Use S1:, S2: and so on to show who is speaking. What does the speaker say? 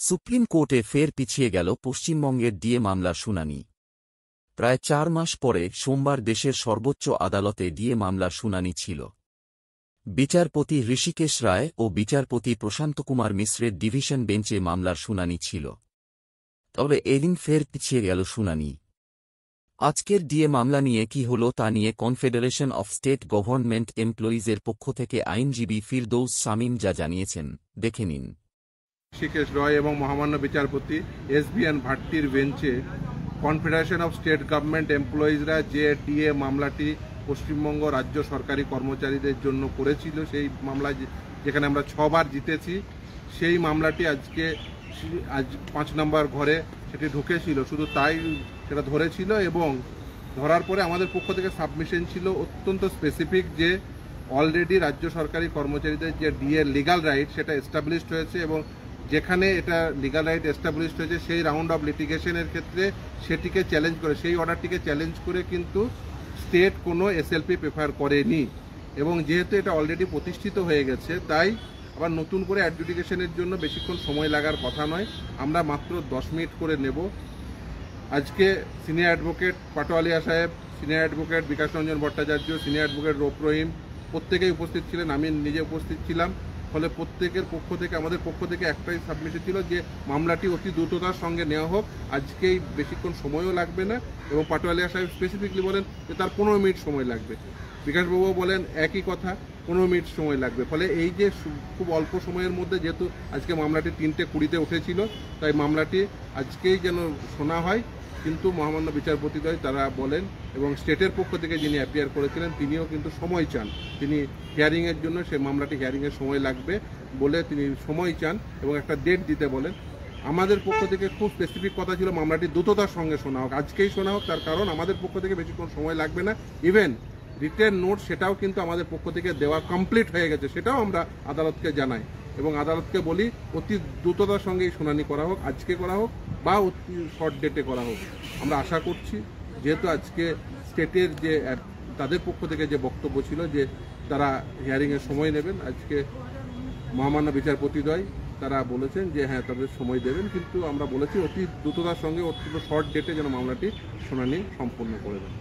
S1: Supreme কোর্টে ফের পিছিয়ে গেল পশ্চিমবঙ্গের ডিএ মামলার শুনানি। প্রায় 4 মাস পরে সোমবার দেশের সর্বোচ্চ আদালতে ডিএ মামলার শুনানি ছিল। বিচারপতি ঋষিকেশ রায় ও বিচারপতি প্রশান্ত কুমার মিশ্রের ডিভিশন বেঞ্চে মামলার শুনানি ছিল। তবে এদিন ফের পিছিয়ে গেল শুনানি। আজকের ডিএ মামলা নিয়ে কি হল তা নিয়ে কনফেডারেশন অফ স্টেট গভর্নমেন্ট এমপ্লয়িজের পক্ষ থেকে আইনজীবী ফিরদৌস শামীম যা জানিয়েছেন, দেখে নিন।
S2: ঋষিকেশ রয় এবং মহামান্য বিচারপতি এসবিএন ভাট্টির বেঞ্চে কনফেডারেশন অফ স্টেট গভর্নমেন্ট এমপ্লয়িজরা যে ডিএ মামলাটি পশ্চিমবঙ্গ রাজ্য সরকারি কর্মচারীদের জন্য করেছিল, সেই মামলা যেখানে আমরা 6 বার জিতেছি, সেই মামলাটি আজ 5 নম্বর ঘরে সেটি ঢুকেছিল। শুধু তাই, সেটা ধরেছিল এবং ধরার পরে আমাদের পক্ষ থেকে সাবমিশন ছিল অত্যন্ত স্পেসিফিক যে অলরেডি রাজ্য সরকারি কর্মচারীদের যে ডিএ লিগাল রাইট সেটা এস্টাবলিশড হয়েছে এবং যেখানে এটা লিগাল রাইট এস্টাবলিশড হয়েছে সেই রাউন্ড অফ লিটিগেশনের ক্ষেত্রে সেটিকে চ্যালেঞ্জ করে, সেই অর্ডারটিকে চ্যালেঞ্জ করে কিন্তু স্টেট কোনো এসএলপি প্রেফার করেনি। এবং যেহেতু এটা অলরেডি প্রতিষ্ঠিত হয়ে গেছে, তাই আবার নতুন করে অ্যাডজুডিকেশনের জন্য বেশিক্ষণ সময় লাগার কথা নয়। আমরা মাত্র 10 মিনিট করে নেব। আজকে সিনিয়র অ্যাডভোকেট পাটোয়ালিয়া সাহেব, senior advocate Bikash Ranjan Bhattacharya, senior advocate Rauf রহিম প্রত্যেকেই উপস্থিত ছিলেন, আমি নিজে উপস্থিত ছিলাম। ফলে প্রত্যেকের পক্ষ থেকে, আমাদের পক্ষ থেকে একটাই সাবমিশন ছিল যে মামলাটি অতি দ্রুততার সঙ্গে নেওয়া হোক, আজকেই বেশিক্ষণ সময়ও লাগবে না। এবং পাটোয়ালিয়া সাহেব স্পেসিফিকলি বলেন যে তার 15 মিনিট সময় লাগবে, বিকাশবাবুও বলেন একই কথা, 15 মিনিট সময় লাগবে। ফলে এই যে খুব অল্প সময়ের মধ্যে, যেহেতু আজকে মামলাটি 3:20-তে উঠেছিল, তাই মামলাটি আজকেই যেন শোনা হয়। কিন্তু মহামান্য বিচারপতিদ্বয় তারা বলেন, এবং স্টেটের পক্ষ থেকে যিনি অ্যাপিয়ার করেছিলেন তিনিও কিন্তু সময় চান, তিনি হিয়ারিংয়ের জন্য, সে মামলাটি হিয়ারিংয়ের সময় লাগবে বলে তিনি সময় চান এবং একটা ডেট দিতে বলেন। আমাদের পক্ষ থেকে খুব স্পেসিফিক কথা ছিল মামলাটি দ্রুততার সঙ্গে শোনা হোক, আজকেই শোনা হোক। তার কারণ আমাদের পক্ষ থেকে বেশিক্ষণ সময় লাগবে না। ইভেন রিটেন নোট সেটাও কিন্তু আমাদের পক্ষ থেকে দেওয়া কমপ্লিট হয়ে গেছে, সেটাও আমরা আদালতকে জানাই এবং আদালতকে বলি অতি দ্রুততার সঙ্গে শুনানি করা হোক, আজকে করা হোক বা অতি শর্ট ডেটে করা হোক। আমরা আশা করছি, যেহেতু আজকে স্টেটের যে তাদের পক্ষ থেকে যে বক্তব্য ছিল যে তারা হিয়ারিংয়ের সময় নেবেন, আজকে মহামান্য বিচারপতিদ্বয় তারা বলেছেন যে হ্যাঁ তাদের সময় দেবেন, কিন্তু আমরা বলেছি অতি দ্রুততার সঙ্গে অত্যন্ত শর্ট ডেটে যেন মামলাটি শুনানি সম্পন্ন করে দেন।